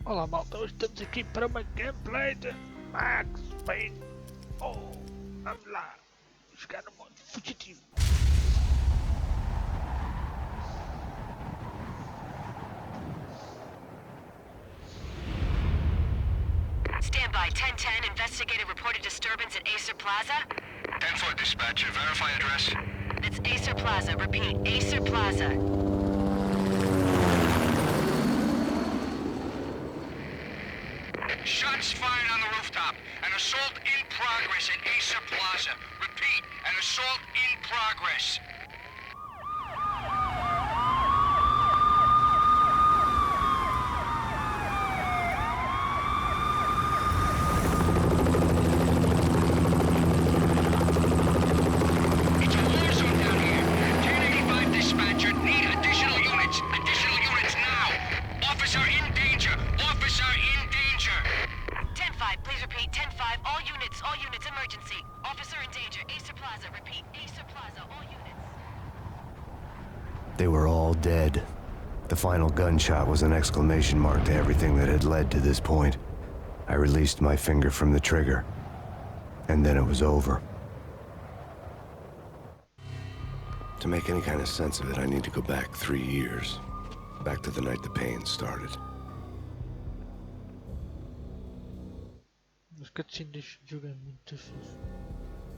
Olá malta, hoje estamos aqui para uma gameplay de Max Payne. Oh, vamos lá, jogar no modo fugitivo. Standby, 1010, investigated reported disturbance at Acer Plaza. 10-4 dispatcher, verify address. It's Acer Plaza, repeat, Acer Plaza. Shots fired on the rooftop. An assault in progress at Acer Plaza. Repeat, an assault in progress. It's a war zone down here. 1085 dispatcher, need additional units. Additional units now. Officer in danger. Officer in danger. 10-5, please repeat, 10-5, all units, emergency. Officer in danger, Acer Plaza, repeat, Acer Plaza, all units. They were all dead. The final gunshot was an exclamation mark to everything that had led to this point. I released my finger from the trigger, and then it was over. To make any kind of sense of it, I need to go back 3 years. Back to the night the Payne started. Os cutscenes jogam muito fixe.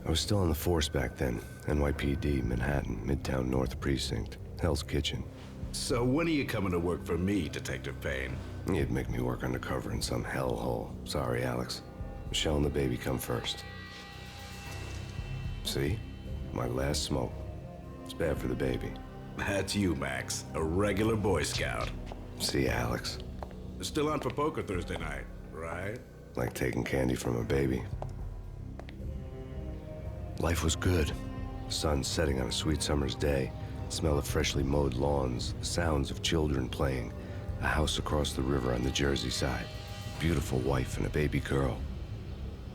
I was still on the force back then. NYPD, Manhattan, Midtown North Precinct, Hell's Kitchen. So when are you coming to work for me, Detective Payne? You'd make me work undercover in some hellhole. Sorry, Alex. Michelle and the baby come first. See? My last smoke. It's bad for the baby. That's you, Max. A regular Boy Scout. See, Alex. Still on for poker Thursday night, right? Like taking candy from a baby. Life was good. The sun setting on a sweet summer's day. Smell of freshly mowed lawns. The sounds of children playing. A house across the river on the Jersey side. Beautiful wife and a baby girl.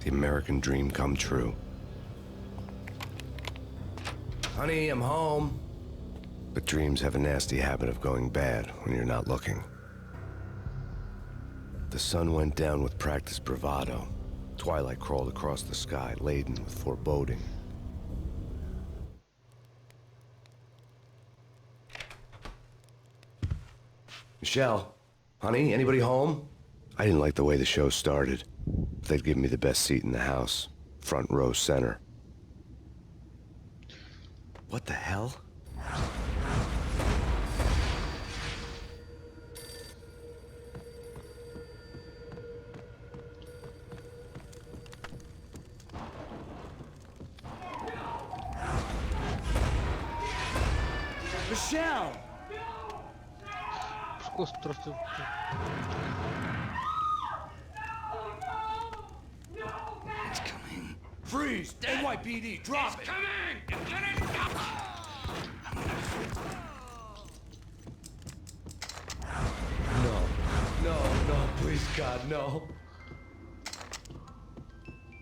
The American dream come true. Honey, I'm home. But dreams have a nasty habit of going bad when you're not looking. The sun went down with practiced bravado. Twilight crawled across the sky, laden with foreboding. Michelle, honey, anybody home? I didn't like the way the show started. They'd give me the best seat in the house, front row center. What the hell? Michelle! Pescoço trouxe. It's coming. Freeze! NYPD, drop it! Coming! Get it! No, please, God, no.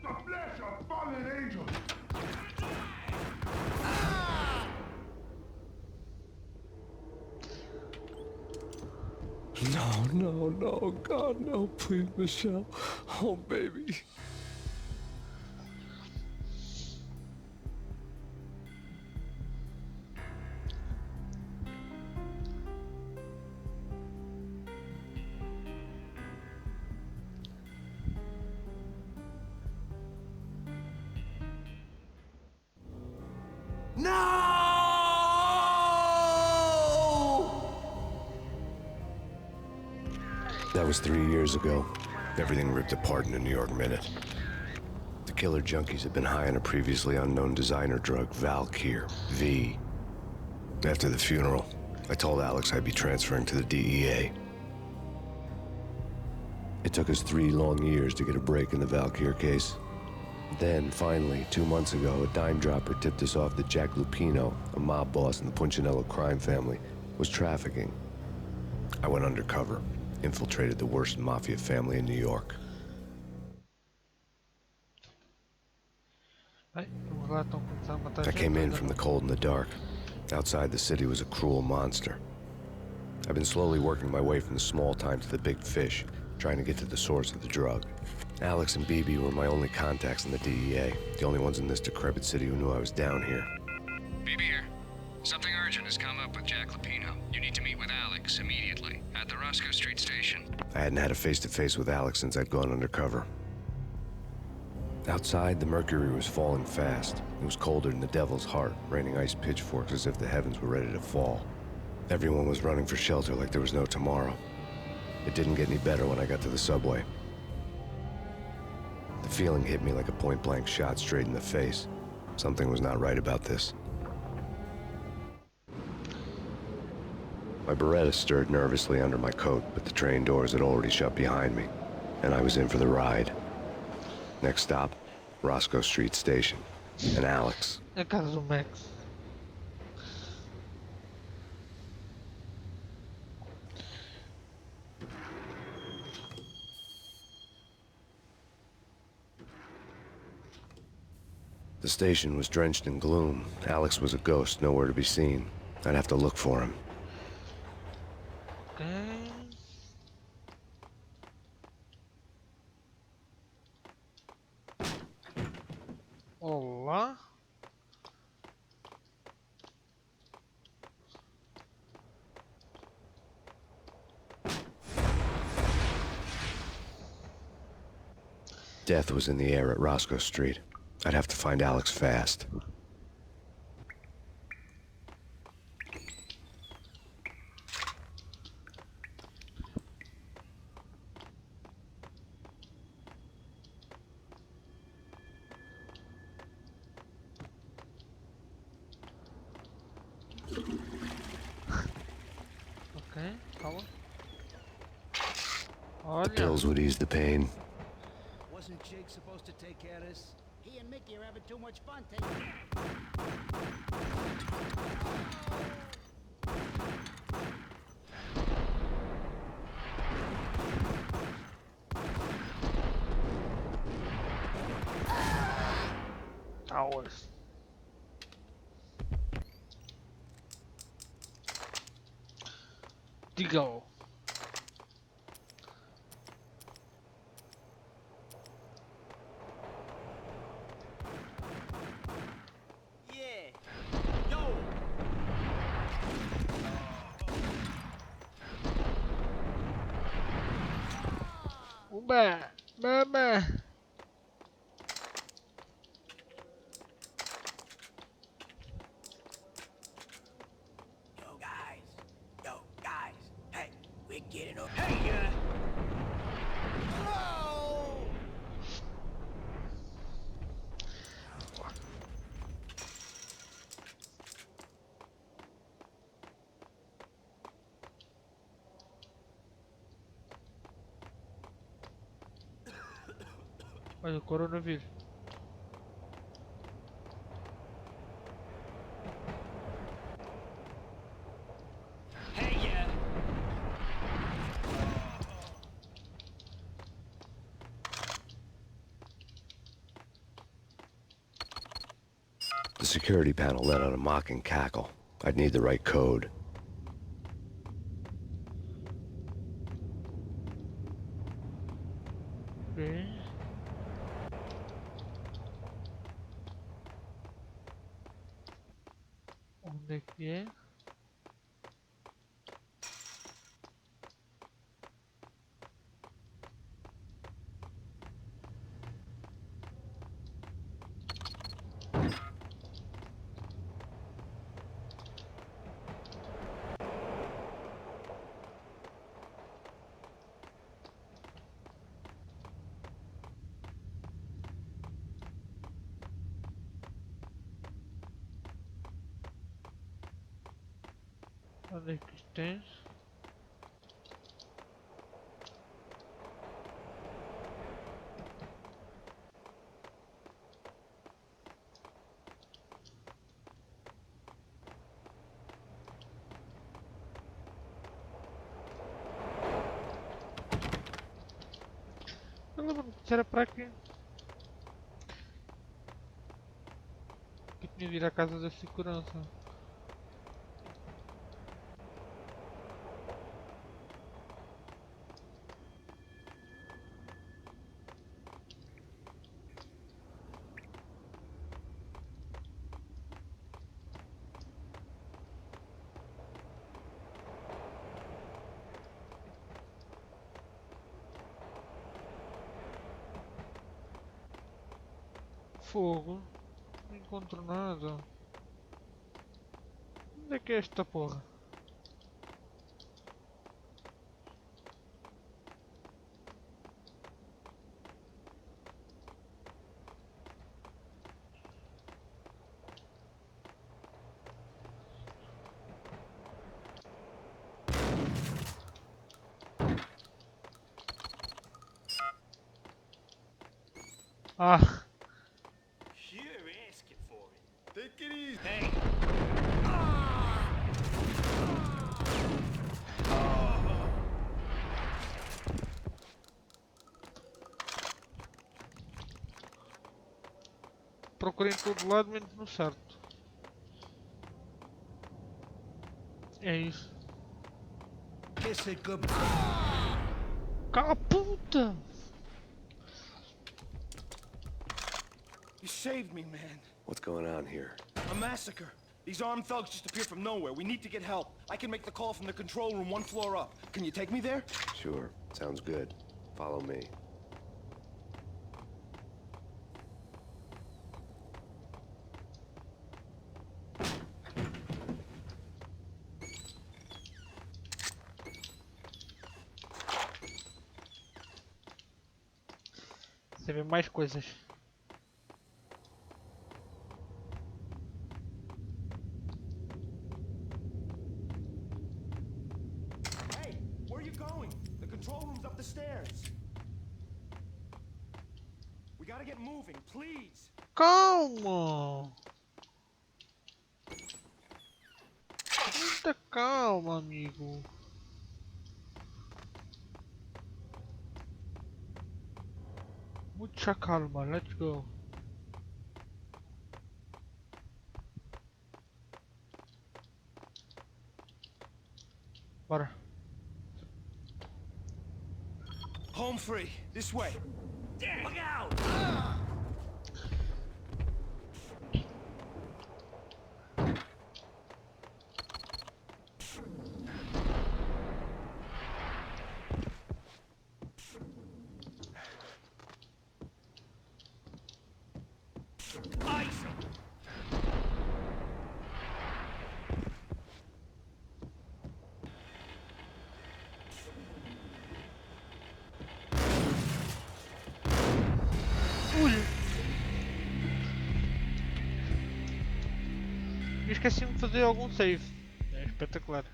The flesh of fallen angels. No, God, no, please, Michelle. Oh, baby. That was 3 years ago. Everything ripped apart in a New York minute. The killer junkies had been high on a previously unknown designer drug, Valkyr, V. After the funeral, I told Alex I'd be transferring to the DEA. It took us 3 long years to get a break in the Valkyr case. Then, finally, 2 months ago, a dime dropper tipped us off that Jack Lupino, a mob boss in the Punchinello crime family, was trafficking. I went undercover. Infiltrated the worst mafia family in New York. Ai, vamos lá, estão começando a matar I gente, came in olha. from the cold and the dark. Outside the city was a cruel monster. I've been slowly working my way from the small time to the big fish, trying to get to the source of the drug. Alex and BB were my only contacts in the DEA, the only ones in this decrepit city who knew I was down here. BB here. Something urgent has come up with Jack Lupino. You need to meet with Alex immediately at the Roscoe Street station. I hadn't had a face-to-face with Alex since I'd gone undercover. Outside, the mercury was falling fast. It was colder than the devil's heart, raining ice pitchforks as if the heavens were ready to fall. Everyone was running for shelter like there was no tomorrow. It didn't get any better when I got to the subway. The feeling hit me like a point-blank shot straight in the face. Something was not right about this. My Beretta stirred nervously under my coat, but the train doors had already shut behind me, and I was in for the ride. Next stop, Roscoe Street Station. And Alex. É a casa do Max. The station was drenched in gloom. Alex was a ghost, nowhere to be seen. I'd have to look for him. Ok. Olá. Death was in the air at Roscoe Street. I'd have to find Alex fast. Ok, calma. Olha. The pills would ease the pain. Wasn't Jake supposed to take care of this? He and Mickey are having too much fun taking. Hours. Diga-o. Yeah. Yo. Uba, mama. Yo, guys. Hey, we're getting up. Hey, Whoa! Olha o coronavírus. Hey, yeah. The security panel let out a mocking cackle. I'd need the right code. Ok. Onde é que é? Onde é que tens? Eu lembro-me que era para aqui. Que tinha de ir à casa da segurança. Fogo. Não encontro nada. Onde é que é esta porra? Ah, You're asking for it. Take it easy. Hey. procurei em todo lado menos no certo. É isso. Kiss it good. Cala a puta! You saved me, man. What's going on here? A massacre. These armed thugs just appeared from nowhere. We need to get help. I can make the call from the control room 1 floor up. Can you take me there? Sure, sounds good. Follow me. Você vê mais coisas. Hey, where are you going? The control room's up the stairs. We gotta get moving, please. Calma! Muita calma, amigo. Muita calma, let's go. Bora. Home free. This way. Look out! Ice 'em. Eu esqueci-me de fazer algum save. É espetacular.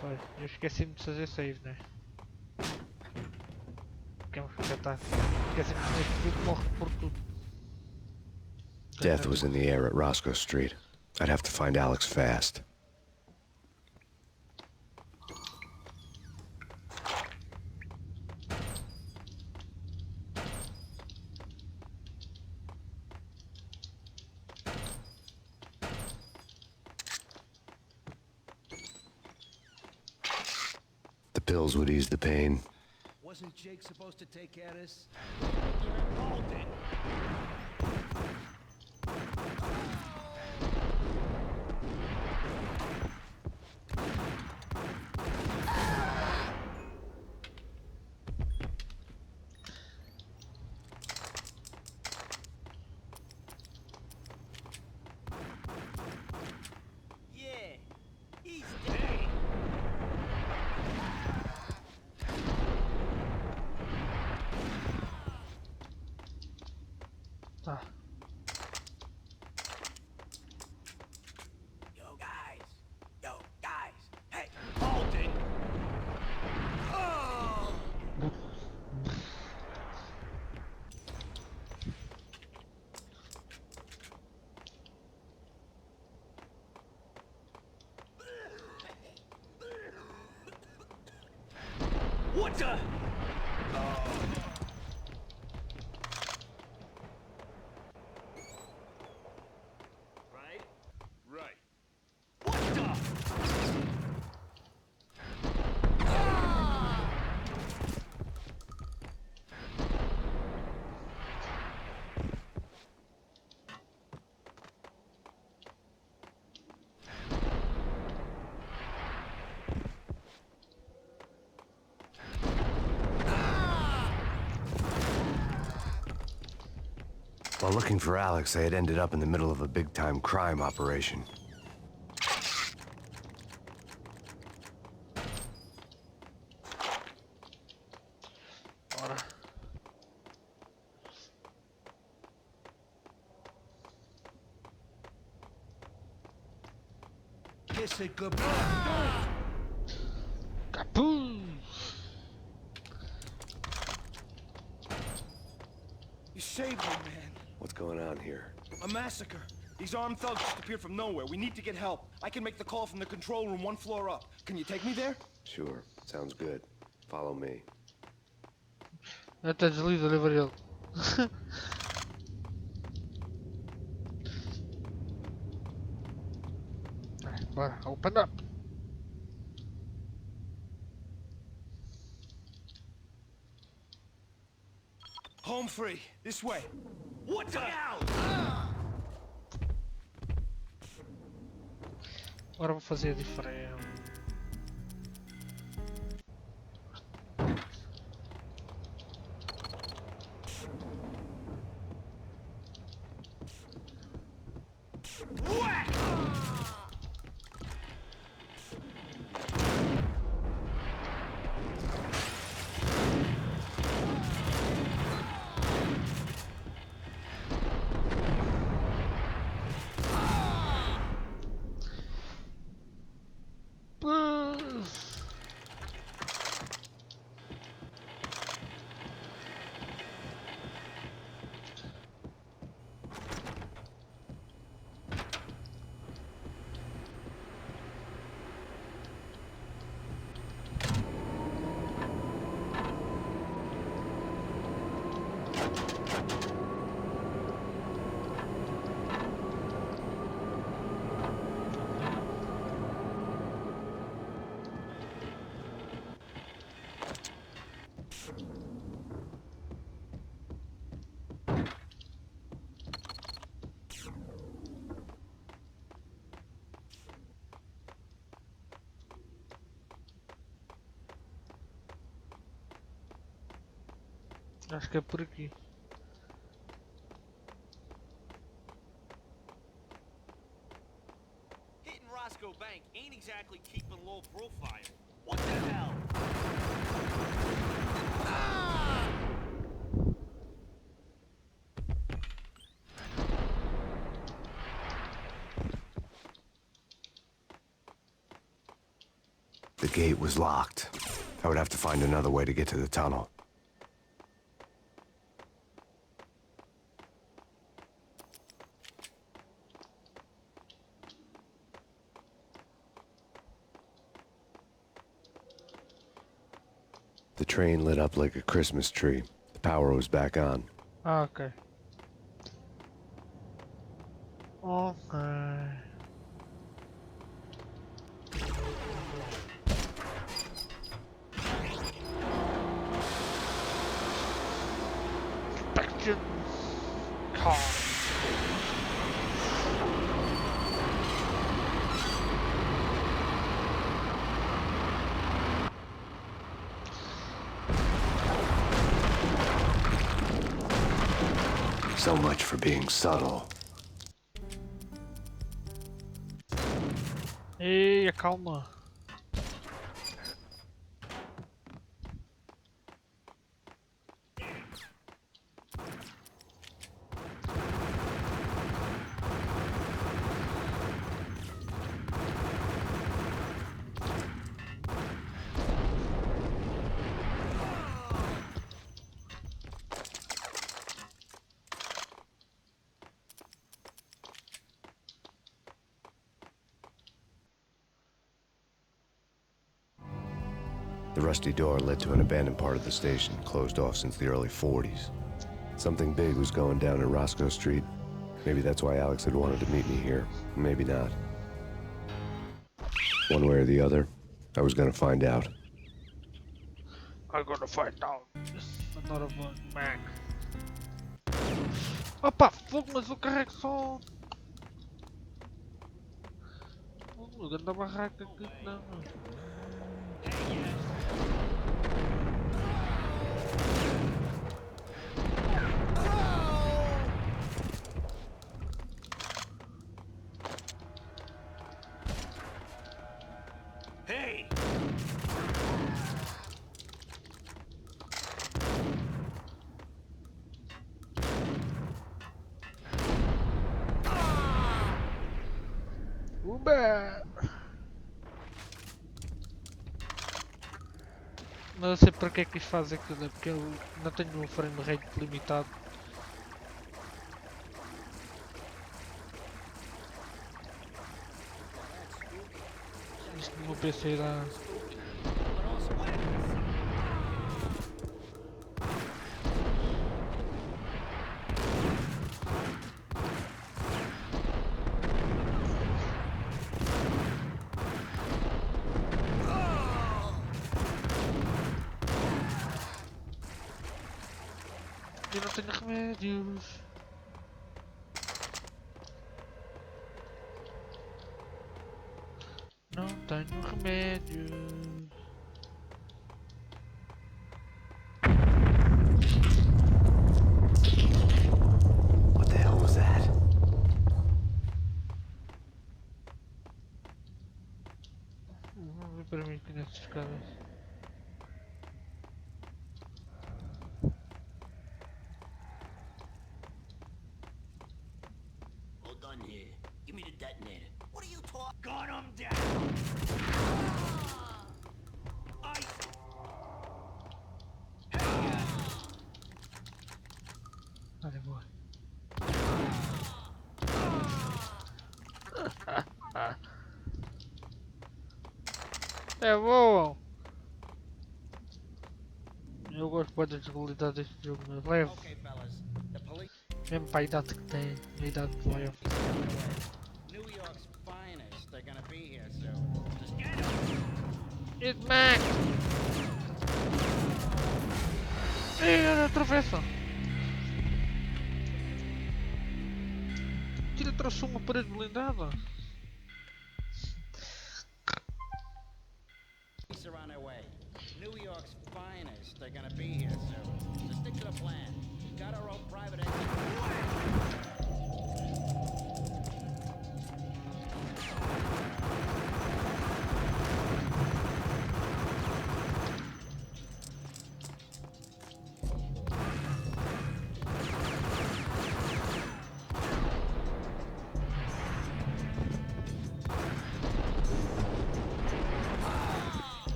Pois, eu esqueci-me de fazer save, né? Porque já está. Esqueci-me de neste jogo morre por tudo. Death was in the air at Roscoe Street. I'd have to find Alex fast. The pills would ease the pain. Wasn't Jake supposed to take care of this? Yeah, he's dead. Tá. Yo, guys. Yo, guys. Hey. Alden! Oh! What the? Right? Right. What the? looking for Alex, they had ended up in the middle of a big-time crime operation. Bora. Kiss it goodbye. Capuz! You saved me, man. What's going on here? A massacre. These armed thugs just appeared from nowhere. We need to get help. I can make the call from the control room 1 floor up. Can you take me there? Sure, sounds good. Follow me. Até desliza o livro dele. Bora, open up! Home free. This way. What the hell? Agora vou fazer diferente. Acho que é por aqui. Hitting Roscoe Bank ain't exactly keeping low profile. What the hell? The gate was locked. I would have to find another way to get to the tunnel. The train lit up like a Christmas tree. The power was back on. Ah, ok. Ok. Inspection car. So much for being subtle. Ei, calma. The rusty door led to an abandoned part of the station, closed off since the early 40s. Something big was going down at Roscoe Street. Maybe that's why Alex had wanted to meet me here. Maybe not. One way or the other, I was gonna find out. I'm gonna find out. Another one, Max. Opa, fogo, mas eu carrego só. Ganda barraca aqui, não. Hey! Uba! Não sei para que é que isto faz aquilo, é porque eu não tenho um frame rate limitado. Isto no meu PC dá. Eu não tenho remédios. Não tenho remédios. What the hell was that? Vamos ver para mim aqui nessas escadas. Hold on here. Give me the detonator. What are you talking? Gun him down! I... Olha, boa. É bom! Eu gosto muito das habilidades deste jogo, mas leve. Okay, fellas. The police Mesmo para a idade que tem, a idade que leva. New York's finest. They're gonna be here soon. Just get them! It Mac! Ei, atravessa! Tira, traçou uma parede blindada. Police are on their way. New York's finest. They're gonna be here soon. Just stick to the plan. We've got our own private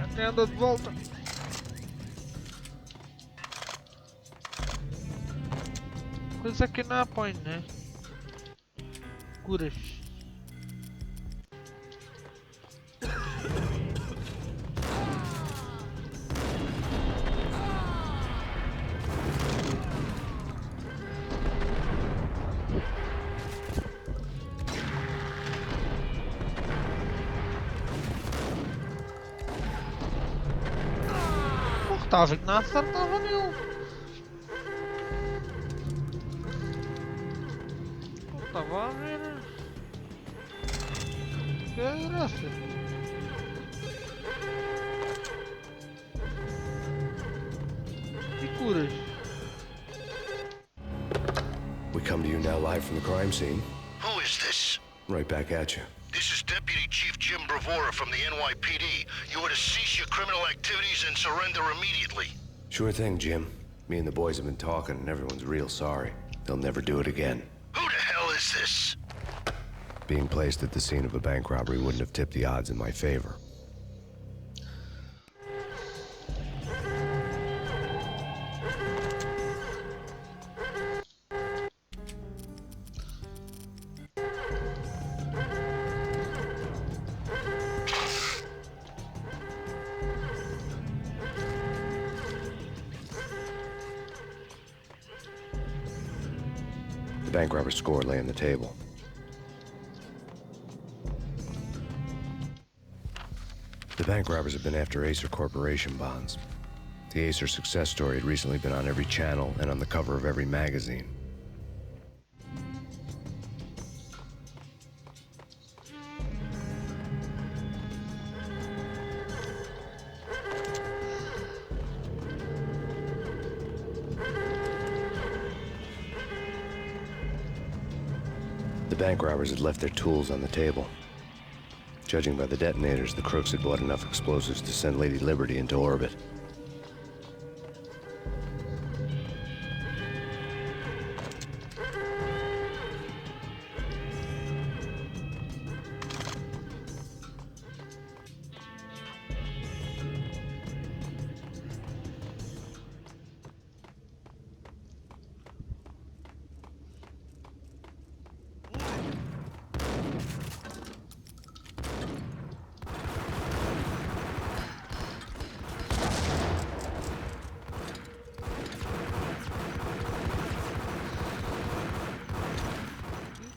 Até anda de volta. Coisa que não põe, né? Curas. Estava a ver que não acertava nenhum. Não estava a ver. Que graça. E curas. We come to you now live from the crime scene. Who is this? Right back at you. This is Deputy Chief Jim Bravura from the NYPD. You are to cease your criminal activities and surrender immediately. Sure thing, Jim. Me and the boys have been talking and everyone's real sorry. They'll never do it again. Who the hell is this? Being placed at the scene of a bank robbery wouldn't have tipped the odds in my favor. The bank robber's score lay on the table. The bank robbers have been after Acer Corporation bonds. The Acer success story had recently been on every channel and on the cover of every magazine. The bank robbers had left their tools on the table. Judging by the detonators, the crooks had bought enough explosives to send Lady Liberty into orbit.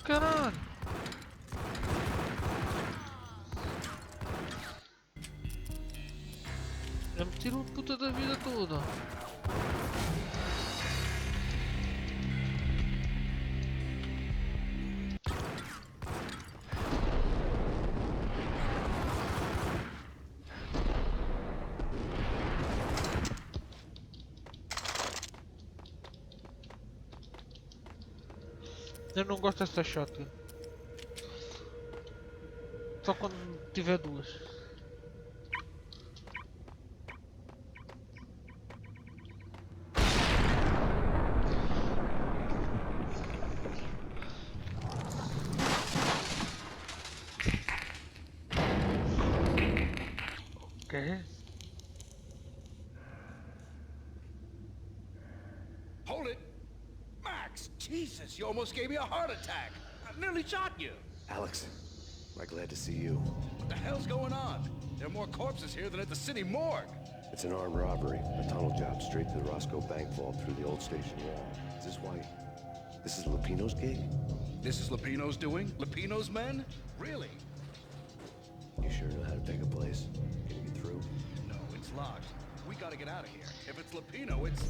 Caralho! Já me tirou a puta da vida toda. Eu não gosto dessa shotgun. Só quando tiver duas. Ok. Hold it! Max, Jesus, you almost gave me a heart attack. I nearly shot you. Alex, am I glad to see you. What the hell's going on? There are more corpses here than at the city morgue. It's an armed robbery, a tunnel job straight to the Roscoe Bank vault through the old station wall. Is this why? This is Lupino's gig? This is Lupino's doing? Lupino's men? Really? You sure know how to pick a place? Can you get through? No, it's locked. We gotta get out of here. If it's Lupino, it's...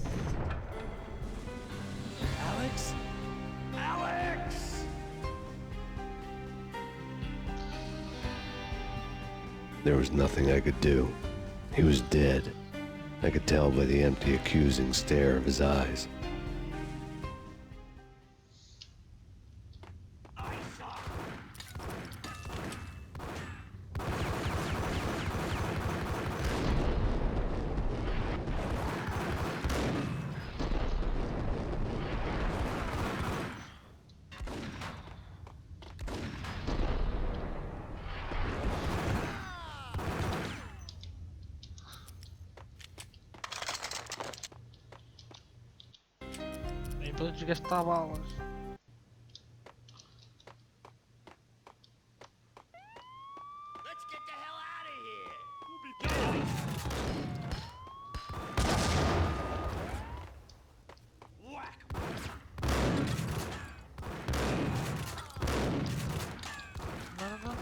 Alex? Alex! There was nothing I could do. He was dead. I could tell by the empty, accusing stare of his eyes. Então desgastar balas. Let's get the hell out of here. We'll be busy. Whack. Não.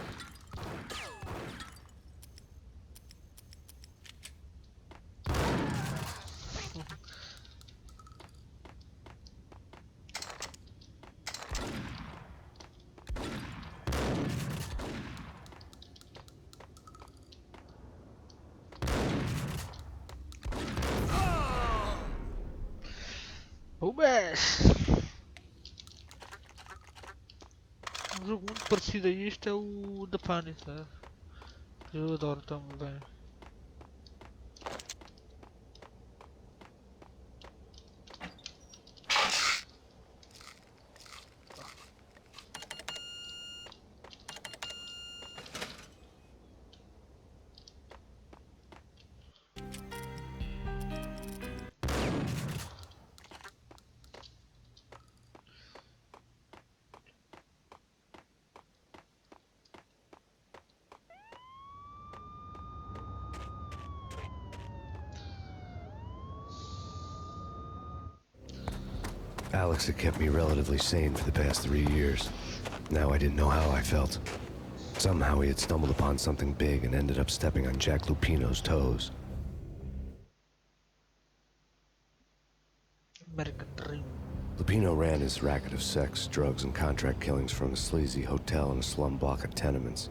O best! Um jogo muito parecido a isto é o da Payne, tá? Que eu adoro também. Alex had kept me relatively sane for the past 3 years. Now I didn't know how I felt. Somehow he had stumbled upon something big and ended up stepping on Jack Lupino's toes. American Dream. Lupino ran his racket of sex, drugs, and contract killings from a sleazy hotel in a slum block of tenements.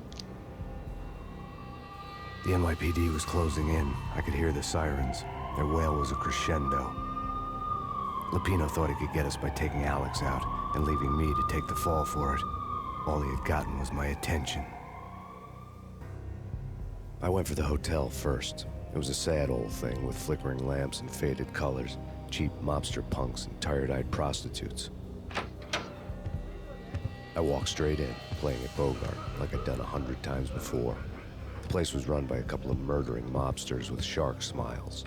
The NYPD was closing in. I could hear the sirens. Their wail was a crescendo. Lupino thought he could get us by taking Alex out and leaving me to take the fall for it. All he had gotten was my attention. I went for the hotel first. It was a sad old thing with flickering lamps and faded colors, cheap mobster punks and tired-eyed prostitutes. I walked straight in, playing at Bogart, like I'd done 100 times before. The place was run by a couple of murdering mobsters with shark smiles.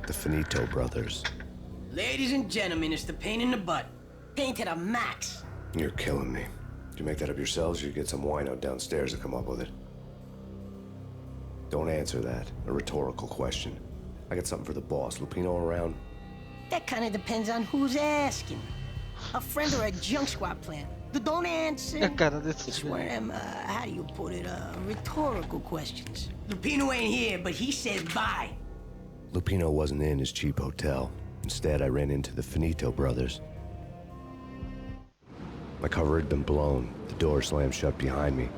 The Finito brothers. Ladies and gentlemen, it's the Payne in the butt. Payne to the max. You're killing me. Did you make that up yourselves, or you get some wino downstairs to come up with it? Don't answer that. A rhetorical question. I got something for the boss. Lupino around? That kind of depends on who's asking. A friend or a junk squad plan. Don't answer. It's one of them, how do you put it, rhetorical questions. Lupino ain't here, but he said bye. Lupino wasn't in his cheap hotel. Instead, I ran into the Finito brothers. My cover had been blown, the door slammed shut behind me,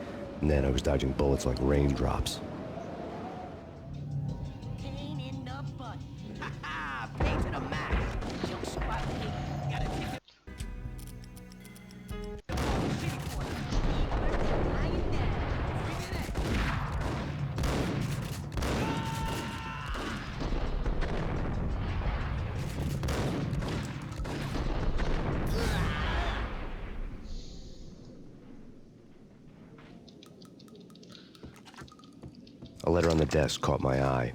and then I was dodging bullets like raindrops. Payne in the butt. Ha ha! Payne to the max. Junk squad kid. Got a ticket. A letter on the desk caught my eye.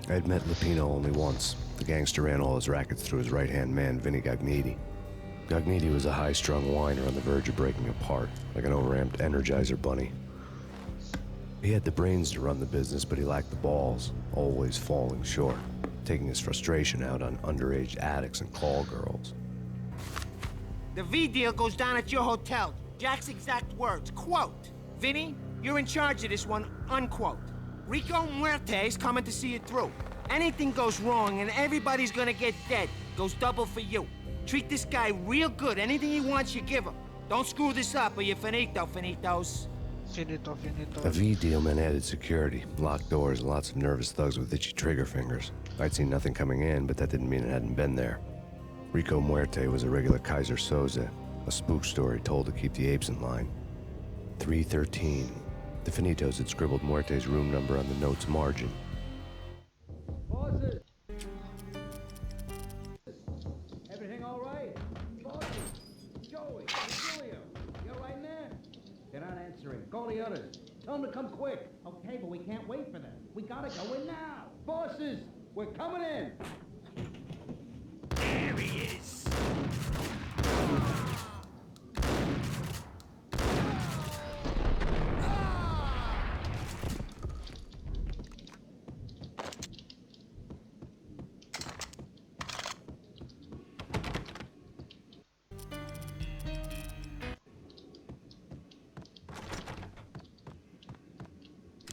I had met Lupino only once. The gangster ran all his rackets through his right-hand man, Vinny Gagniti. Gagniti was a high-strung whiner on the verge of breaking apart, like an overamped Energizer bunny. He had the brains to run the business, but he lacked the balls, always falling short, taking his frustration out on underage addicts and call girls. The V deal goes down at your hotel. Jack's exact words, quote, "Vinny, you're in charge of this one," unquote. Rico Muerte's coming to see it through. Anything goes wrong and everybody's gonna get dead. Goes double for you. Treat this guy real good. Anything he wants, you give him. Don't screw this up or you're finito, finitos. Finito. A V deal meant added security, locked doors, and lots of nervous thugs with itchy trigger fingers. I'd seen nothing coming in, but that didn't mean it hadn't been there. Rico Muerte was a regular Kaiser Soze, a spook story told to keep the apes in line. 313. The Finitos had scribbled Muerte's room number on the note's margin. Bosses! Everything all right? Bosses! Joey! Julio! You all right, man? They're not answering. Call the others. Tell them to come quick. Okay, but we can't wait for them. We gotta go in now. Bosses! We're coming in! There he is.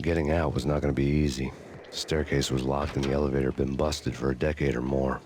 Getting out was not going to be easy. The staircase was locked and the elevator had been busted for a decade or more.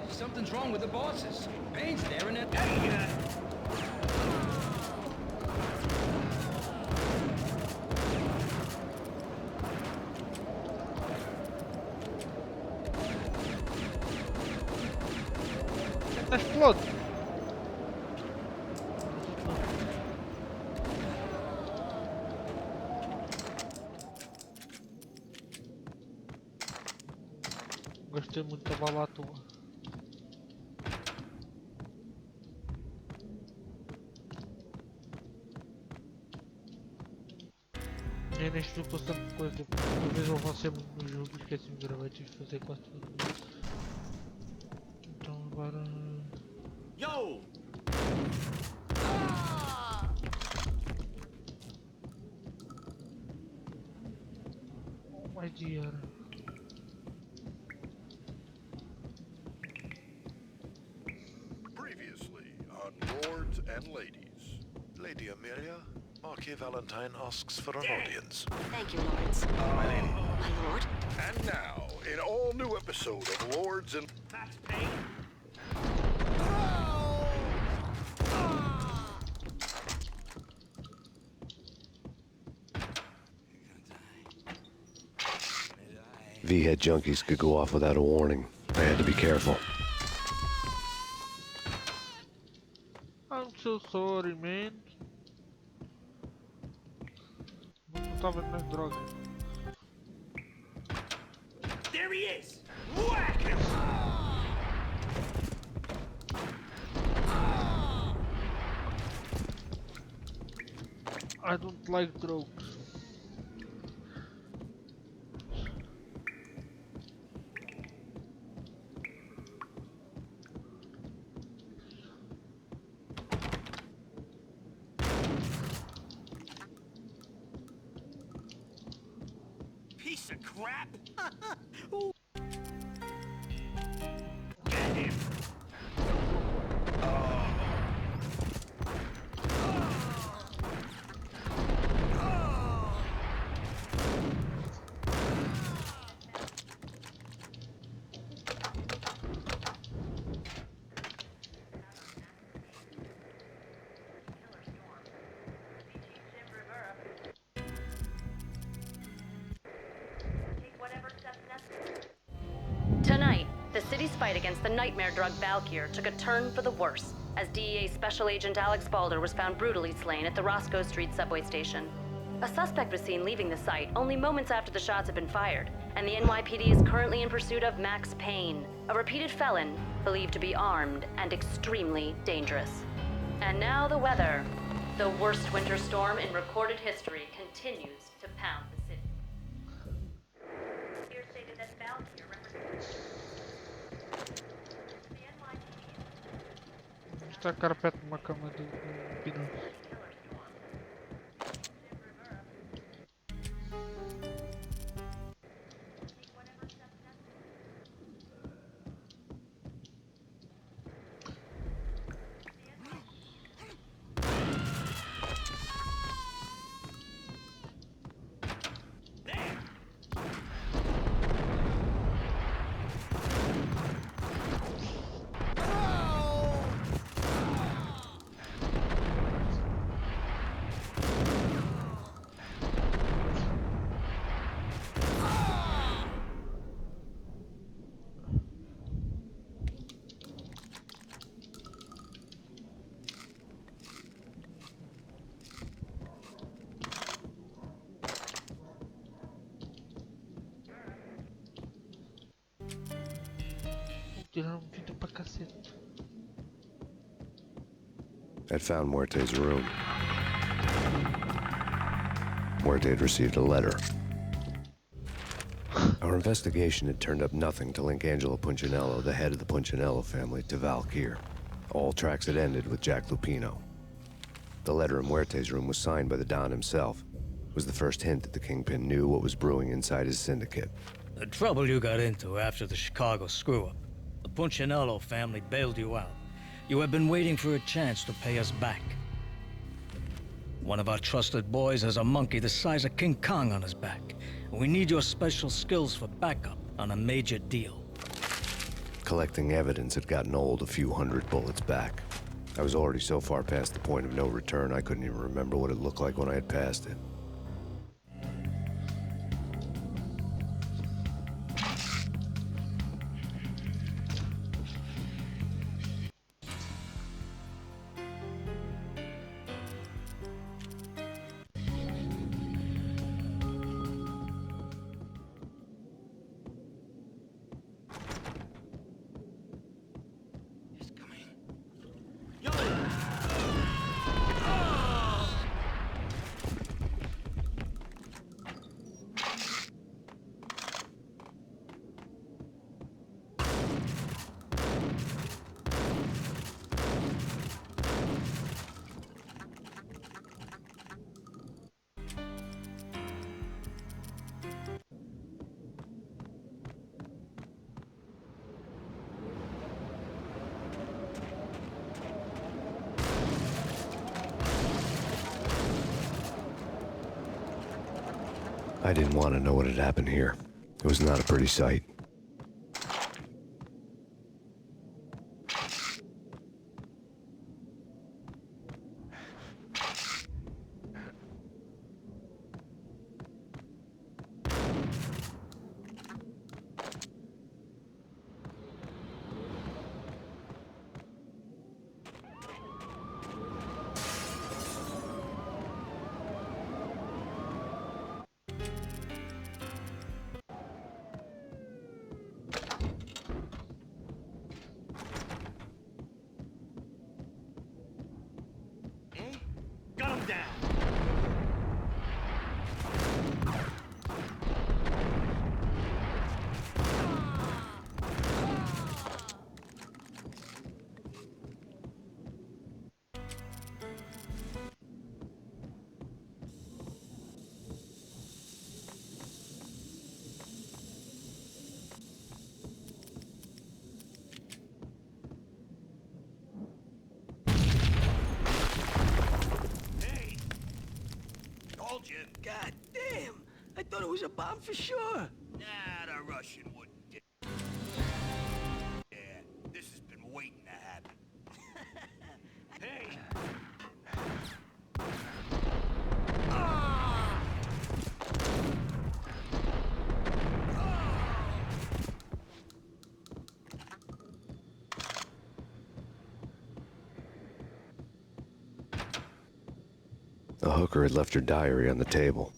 Something's wrong with the bosses. Payne's staring at that. Explode! Gostei muito da bala tua. Eu nem estou passando coisa, talvez eu avancei muito no jogo, esqueci-me de gravar, tive de fazer quase tudo. Então agora... Yo! Oh my dear. Previously on Lords and Ladies. Lady Amelia, Marquis Valentine asks for an audience. Thank you, Lords. My lady. My lord. And now, an all-new episode of Lords and... Max Payne? V-head junkies could go off without a warning. I had to be careful. I'm so sorry, man. Não tava nas drogas. There he is! Whack him! I don't like drugs. Piece of crap! Get him! Tonight, the city's fight against the nightmare drug Valkyr took a turn for the worse, as DEA Special Agent Alex Balder was found brutally slain at the Roscoe Street subway station. A suspect was seen leaving the site only moments after the shots had been fired, and the NYPD is currently in pursuit of Max Payne, a repeated felon believed to be armed and extremely dangerous. And now the weather. The worst winter storm in recorded history continues to pound the city. Here stated that Valkyr represents the NYPD. Está a carpete numa cama de pino. Tirar vídeo pra cacete. I'd found Muerte's room. Muerte had received a letter. Our investigation had turned up nothing to link Angelo Punchinello, the head of the Punchinello family, to Valkyr. All tracks had ended with Jack Lupino. The letter in Muerte's room was signed by the Don himself. It was the first hint that the Kingpin knew what was brewing inside his syndicate. The trouble you got into after the Chicago screw-up. The Punchinello family bailed you out. You have been waiting for a chance to pay us back. One of our trusted boys has a monkey the size of King Kong on his back. We need your special skills for backup on a major deal. Collecting evidence had gotten old a few hundred bullets back. I was already so far past the point of no return, I couldn't even remember what it looked like when I had passed it. I didn't want to know what had happened here. It was not a pretty sight. Gun him down. God damn! I thought it was a bomb for sure. Nah, the Russian wouldn't get... Yeah, this has been waiting to happen. Hey! The hooker had left her diary on the table.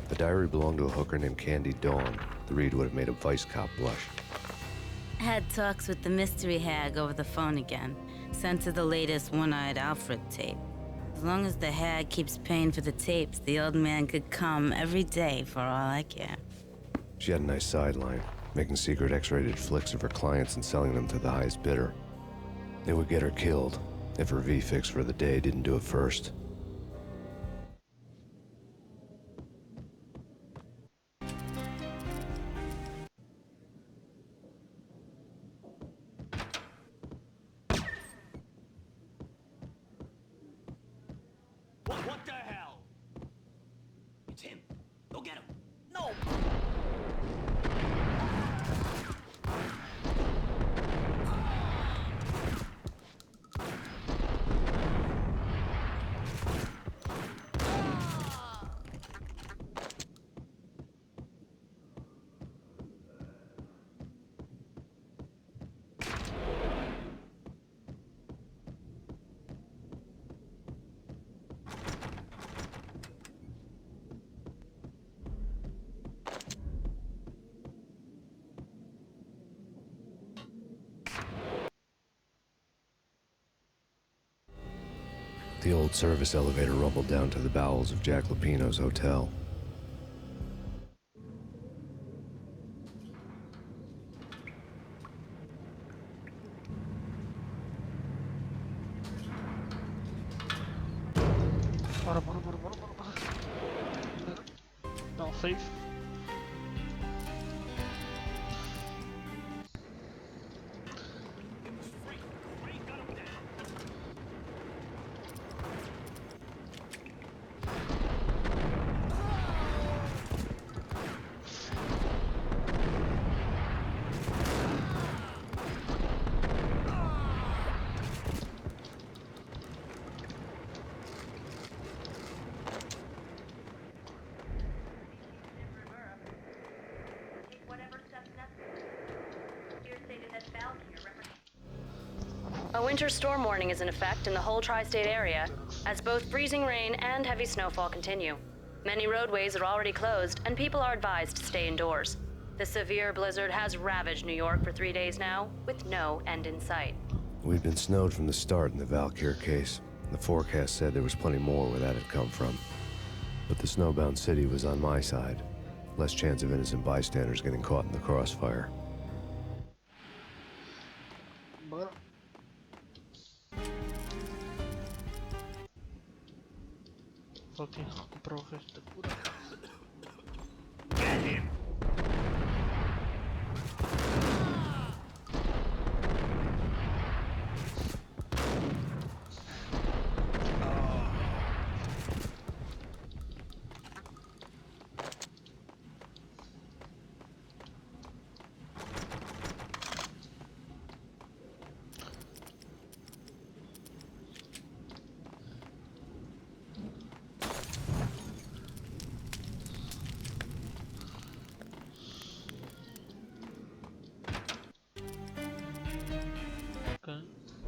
The diary belonged to a hooker named Candy Dawn. The read would have made a vice cop blush. Had talks with the mystery hag over the phone again. Sent her the latest One-Eyed Alfred tape. As long as the hag keeps paying for the tapes, the old man could come every day for all I care. She had a nice sideline, making secret X-rated flicks of her clients and selling them to the highest bidder. It would get her killed if her V-fix for the day didn't do it first. What the hell? It's him. Go get him. No! The old service elevator rumbled down to the bowels of Jack Lupino's hotel. Bora. Não, safe. A winter storm warning is in effect in the whole tri-state area, as both freezing rain and heavy snowfall continue. Many roadways are already closed, and people are advised to stay indoors. The severe blizzard has ravaged New York for 3 days now, with no end in sight. We'd been snowed from the start in the Valkyr case. The forecast said there was plenty more where that had come from. But the snowbound city was on my side. Less chance of innocent bystanders getting caught in the crossfire. Bora. Falta comprar o resto da cura. Get him!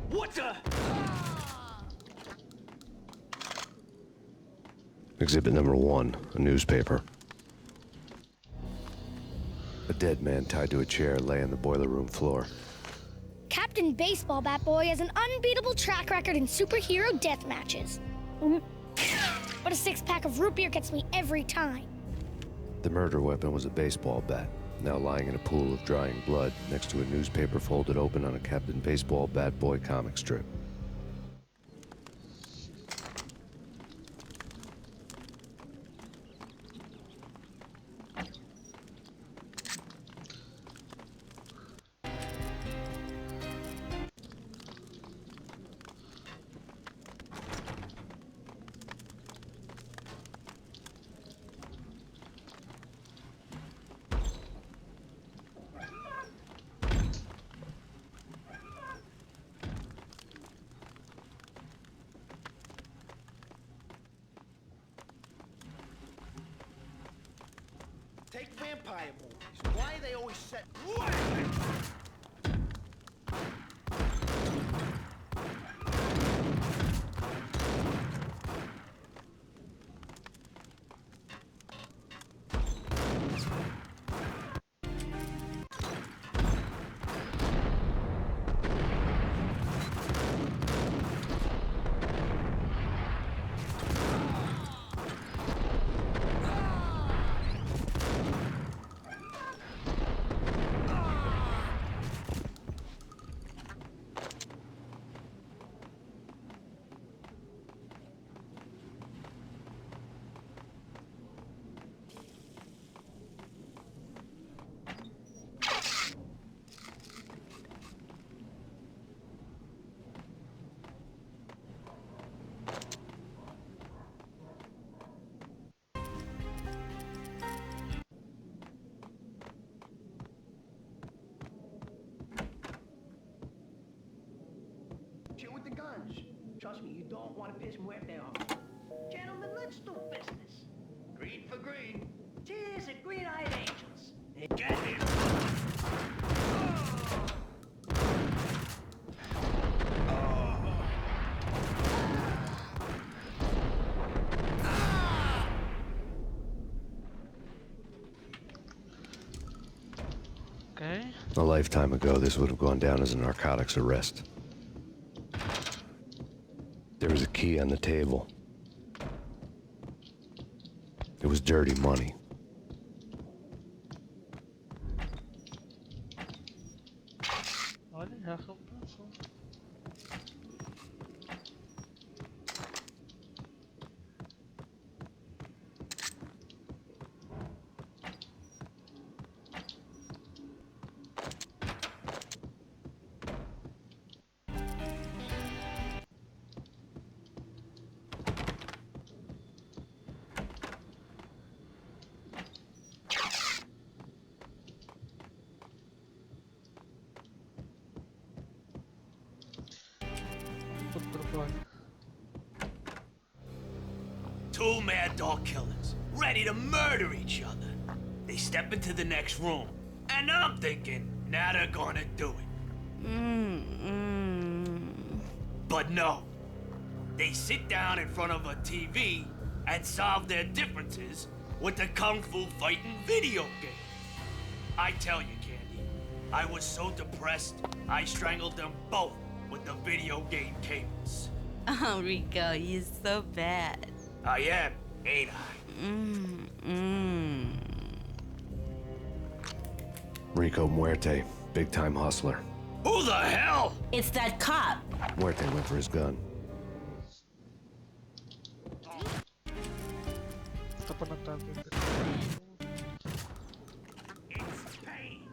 What the? Exhibit number 1, a newspaper. A dead man tied to a chair lay on the boiler room floor. Captain Baseball Bat Boy has an unbeatable track record in superhero death matches. But a 6-pack of root beer gets me every time. The murder weapon was a baseball bat, now lying in a pool of drying blood next to a newspaper folded open on a Captain Baseball Bat Boy comic strip. Take vampire movies. Why are they always set? Shit with the guns. Trust me, you don't want to piss Muerte off. Gentlemen, let's do business. Green for green. Cheers at green-eyed angels. Get him! Okay. A lifetime ago, this would have gone down as a narcotics arrest. There was a key on the table. It was dirty money. Olha, já são. Two mad dog killers, ready to murder each other. They step into the next room, and I'm thinking, now they're gonna do it. But no. They sit down in front of a TV and solve their differences with the Kung Fu fighting video game. I tell you, Candy, I was so depressed, I strangled them both with the video game cables. Oh, Rico, you're so bad. I am, ain't I? Rico Muerte, big-time hustler. Who the hell? It's that cop. Muerte went for his gun. Está penatado. It's Payne.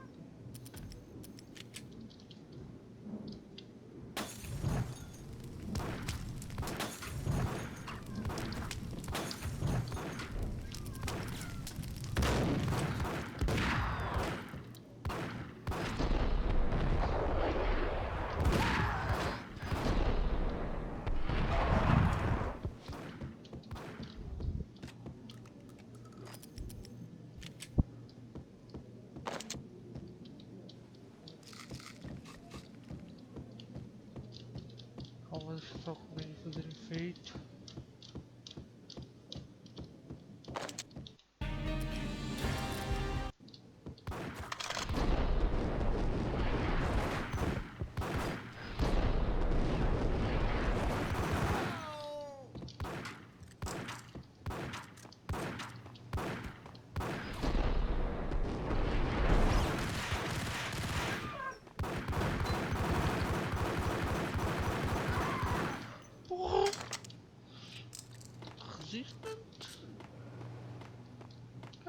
Calma, só com ele fazer efeito.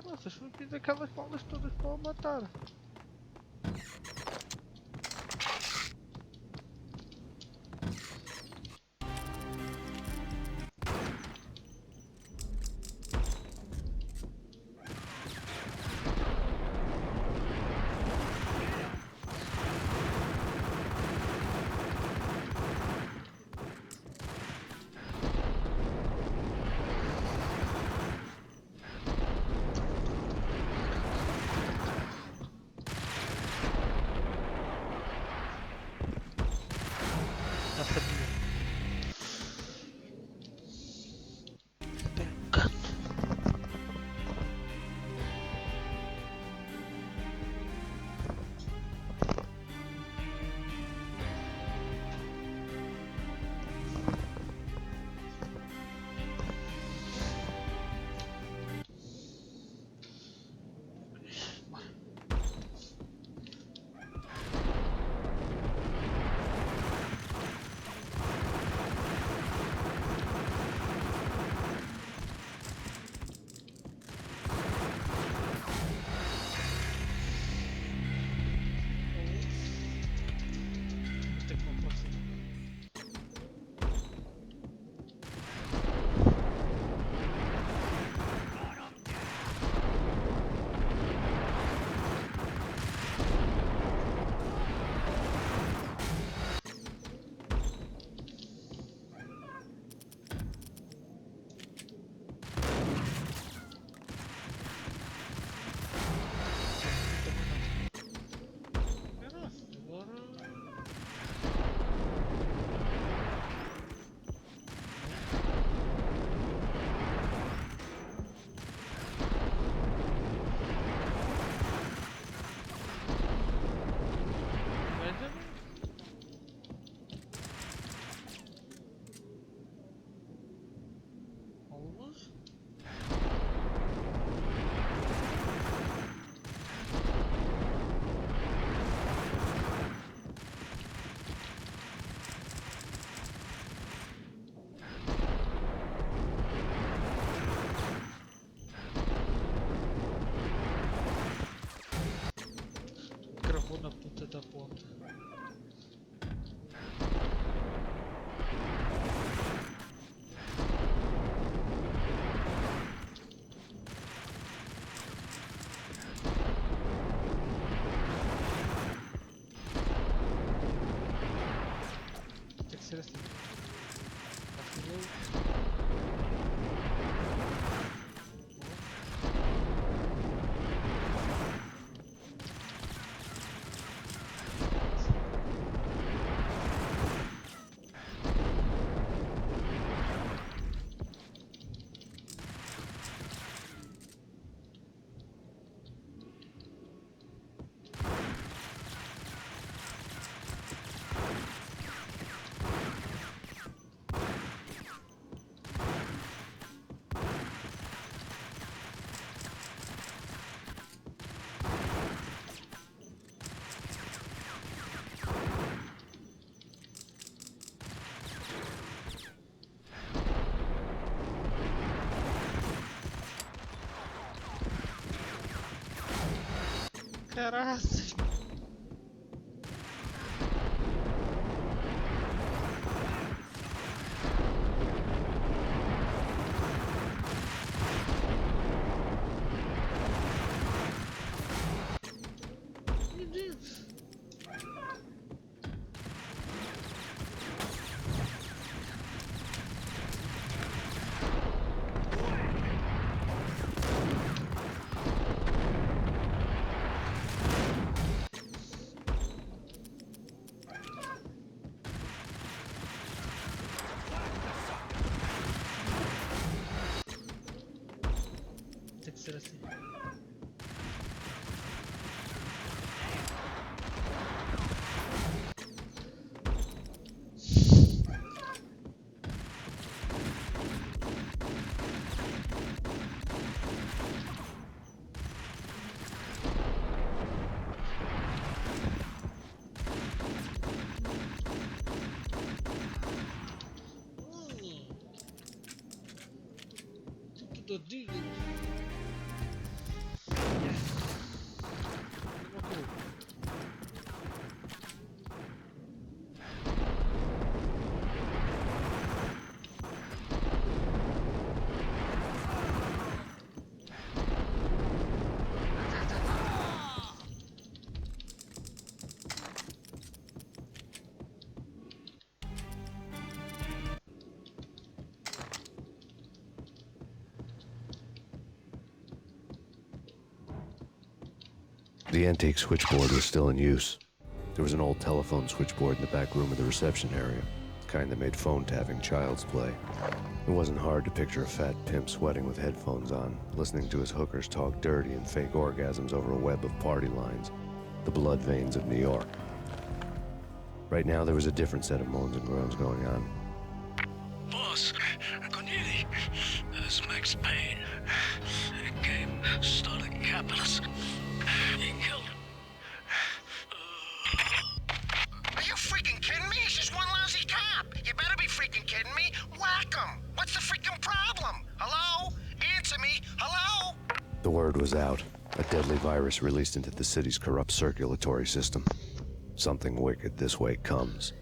Nossa, foi fiz aquelas bolas todas para o matar. Na puta da porta. Tem que ser assim. Caraças. Meu Deus. Tem que ser assim. Tudo digno. The antique switchboard was still in use. There was an old telephone switchboard in the back room of the reception area, the kind that made phone tapping child's play. It wasn't hard to picture a fat pimp sweating with headphones on, listening to his hookers talk dirty and fake orgasms over a web of party lines, the blood veins of New York. Right now, there was a different set of moans and groans going on. Boss, Corneli, this is Max Payne. He came, started capping us. He killed him. Are you freaking kidding me? He's just one lousy cop. You better be freaking kidding me. Whack him. What's the freaking problem? Hello? Answer me. Hello? The word was out. A deadly virus released into the city's corrupt circulatory system. Something wicked this way comes.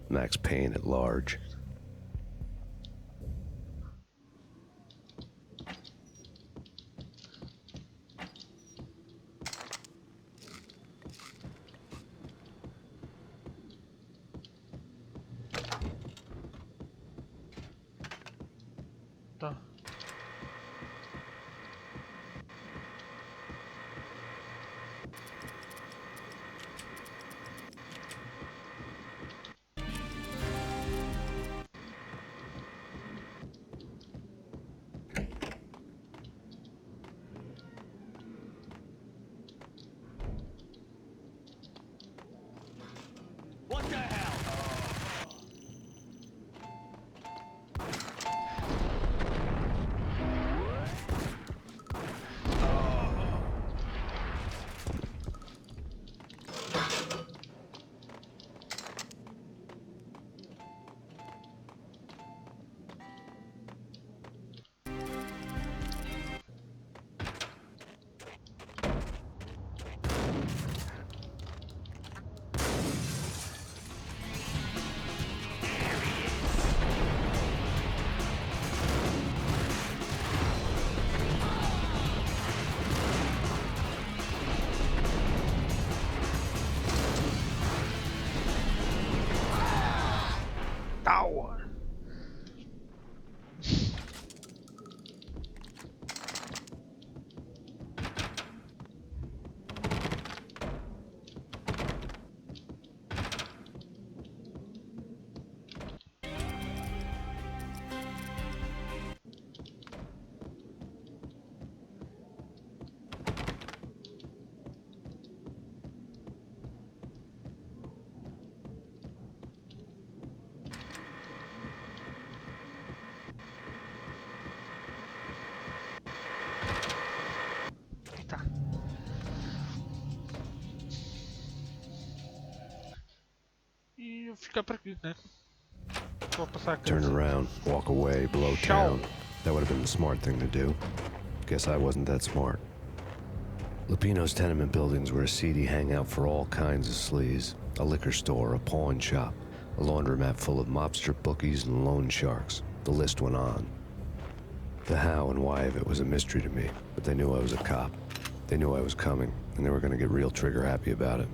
Max Payne at large. Tá. What the hell? Ow. E ficar por aqui, né? Vou passar aqui. Turn around, walk away, blow town. That would have been the smart thing to do. Guess I wasn't that smart. Lupino's tenement buildings were a seedy hangout for all kinds of sleaze. A liquor store, a pawn shop, a laundromat full of mobster bookies and loan sharks. The list went on. The how and why of it was a mystery to me, but they knew I was a cop. They knew I was coming, and they were going to get real trigger-happy about it.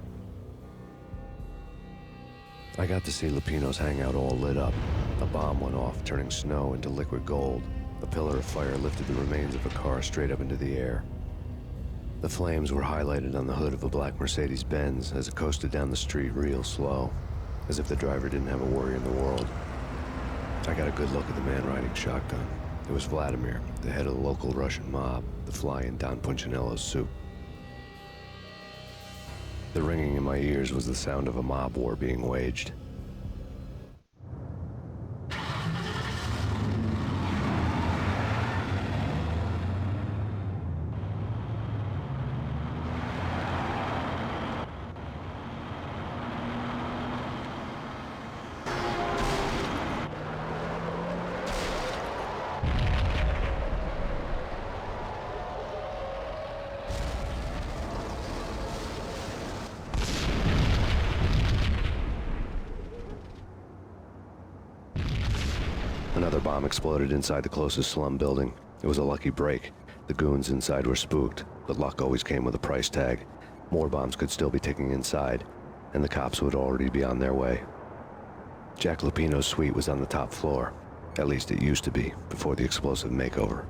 I got to see Lupino's hangout all lit up. A bomb went off, turning snow into liquid gold. A pillar of fire lifted the remains of a car straight up into the air. The flames were highlighted on the hood of a black Mercedes-Benz as it coasted down the street real slow, as if the driver didn't have a worry in the world. I got a good look at the man riding shotgun. It was Vladimir, the head of the local Russian mob, the fly in Don Punchinello's soup. The ringing in my ears was the sound of a mob war being waged. Another bomb exploded inside the closest slum building. It was a lucky break. The goons inside were spooked, but luck always came with a price tag. More bombs could still be ticking inside, and the cops would already be on their way. Jack Lupino's suite was on the top floor. At least it used to be, before the explosive makeover.